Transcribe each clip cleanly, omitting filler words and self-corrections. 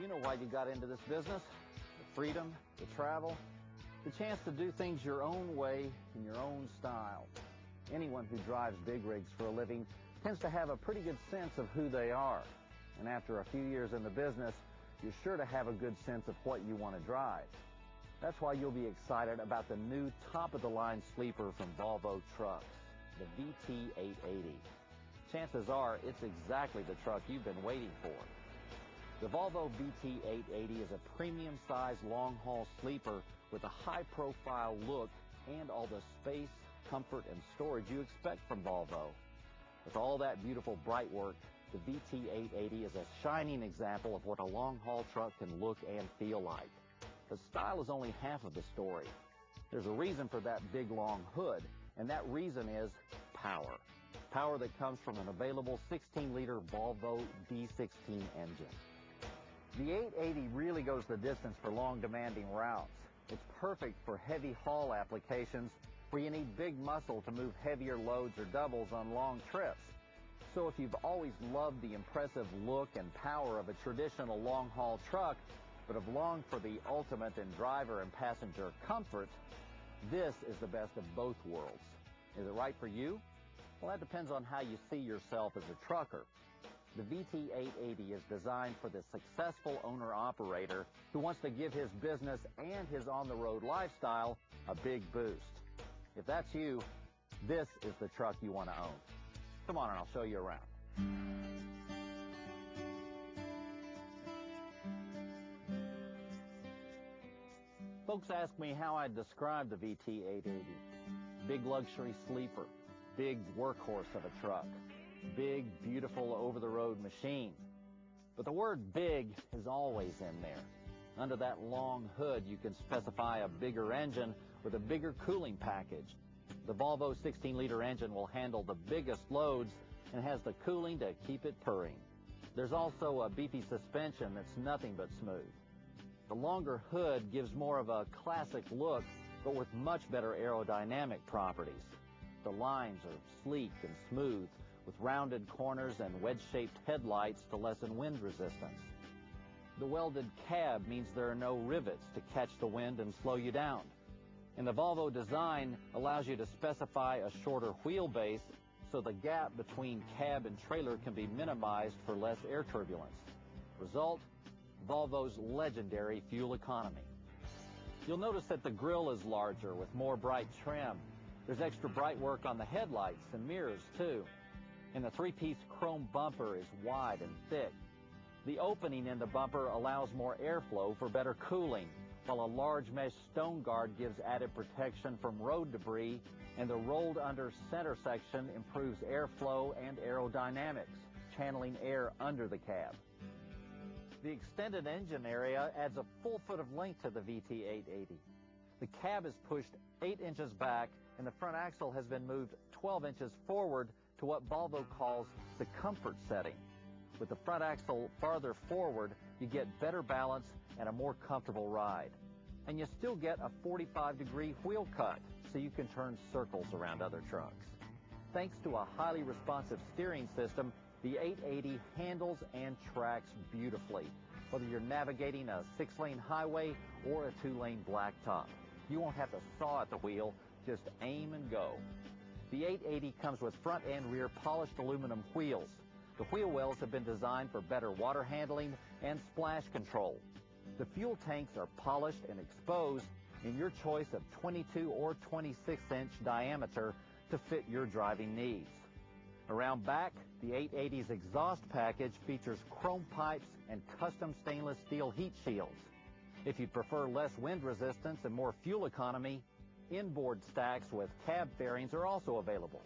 You know why you got into this business. The freedom, the travel, the chance to do things your own way in your own style. Anyone who drives big rigs for a living tends to have a pretty good sense of who they are. And after a few years in the business, you're sure to have a good sense of what you want to drive. That's why you'll be excited about the new top-of-the-line sleeper from Volvo Trucks, the t880. Chances are it's exactly the truck you've been waiting for. The Volvo t880 is a premium-sized long-haul sleeper with a high-profile look and all the space, comfort, and storage you expect from Volvo. With all that beautiful bright work, the t880 is a shining example of what a long-haul truck can look and feel like. But style is only half of the story. There's a reason for that big, long hood, and that reason is power. Power that comes from an available 16-liter Volvo V16 engine. The 880 really goes the distance for long, demanding routes. It's perfect for heavy haul applications where you need big muscle to move heavier loads or doubles on long trips. So if you've always loved the impressive look and power of a traditional long-haul truck, but have longed for the ultimate in driver and passenger comfort, this is the best of both worlds. Is it right for you? Well, that depends on how you see yourself as a trucker. The t880 is designed for the successful owner-operator who wants to give his business and his on-the-road lifestyle a big boost. If that's you, this is the truck you want to own. Come on and I'll show you around. Folks ask me how I'd describe the t880. Big luxury sleeper, big workhorse of a truck, big, beautiful, over-the-road machine. But the word big is always in there. Under that long hood, you can specify a bigger engine with a bigger cooling package. The Volvo 16-liter engine will handle the biggest loads and has the cooling to keep it purring. There's also a beefy suspension that's nothing but smooth. The longer hood gives more of a classic look, but with much better aerodynamic properties. The lines are sleek and smooth, with rounded corners and wedge-shaped headlights to lessen wind resistance. The welded cab means there are no rivets to catch the wind and slow you down. And the Volvo design allows you to specify a shorter wheelbase so the gap between cab and trailer can be minimized for less air turbulence. Result, Volvo's legendary fuel economy. You'll notice that the grille is larger with more bright trim. There's extra bright work on the headlights and mirrors too. And the three-piece chrome bumper is wide and thick. The opening in the bumper allows more airflow for better cooling, while a large mesh stone guard gives added protection from road debris, and the rolled under center section improves airflow and aerodynamics, channeling air under the cab. The extended engine area adds a full foot of length to the t880. The cab is pushed 8 inches back, and the front axle has been moved 12 inches forward to what Volvo calls the comfort setting. With the front axle farther forward, you get better balance and a more comfortable ride. And you still get a 45-degree wheel cut, so you can turn circles around other trucks. Thanks to a highly responsive steering system, the 880 handles and tracks beautifully, whether you're navigating a 6-lane highway or a 2-lane blacktop. You won't have to saw at the wheel, just aim and go. The 880 comes with front and rear polished aluminum wheels. The wheel wells have been designed for better water handling and splash control. The fuel tanks are polished and exposed in your choice of 22 or 26-inch diameter to fit your driving needs. Around back, the 880's exhaust package features chrome pipes and custom stainless steel heat shields. If you'd prefer less wind resistance and more fuel economy, inboard stacks with cab fairings are also available.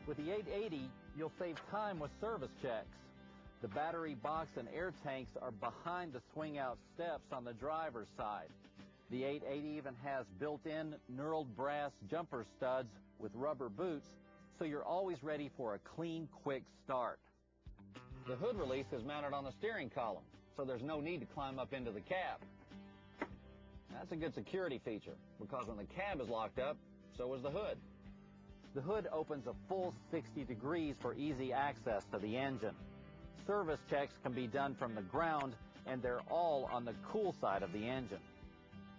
With the 880, you'll save time with service checks. The battery box and air tanks are behind the swing-out steps on the driver's side. The 880 even has built-in knurled brass jumper studs with rubber boots, so you're always ready for a clean, quick start. The hood release is mounted on the steering column, so there's no need to climb up into the cab. That's a good security feature, because when the cab is locked up, so is the hood. The hood opens a full 60 degrees for easy access to the engine. Service checks can be done from the ground and they're all on the cool side of the engine.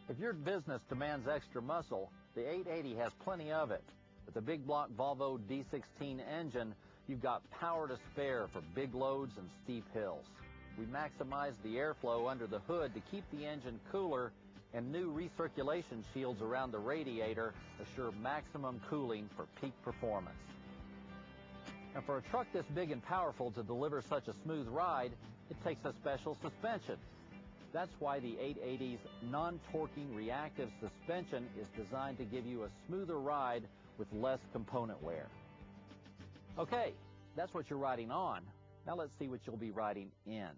If your business demands extra muscle, the 880 has plenty of it. With the big block Volvo D16 engine, you've got power to spare for big loads and steep hills. We maximize the airflow under the hood to keep the engine cooler, and new recirculation shields around the radiator assure maximum cooling for peak performance. And for a truck this big and powerful to deliver such a smooth ride, it takes a special suspension. That's why the 880's non-torquing reactive suspension is designed to give you a smoother ride with less component wear. Okay, that's what you're riding on. Now let's see what you'll be riding in.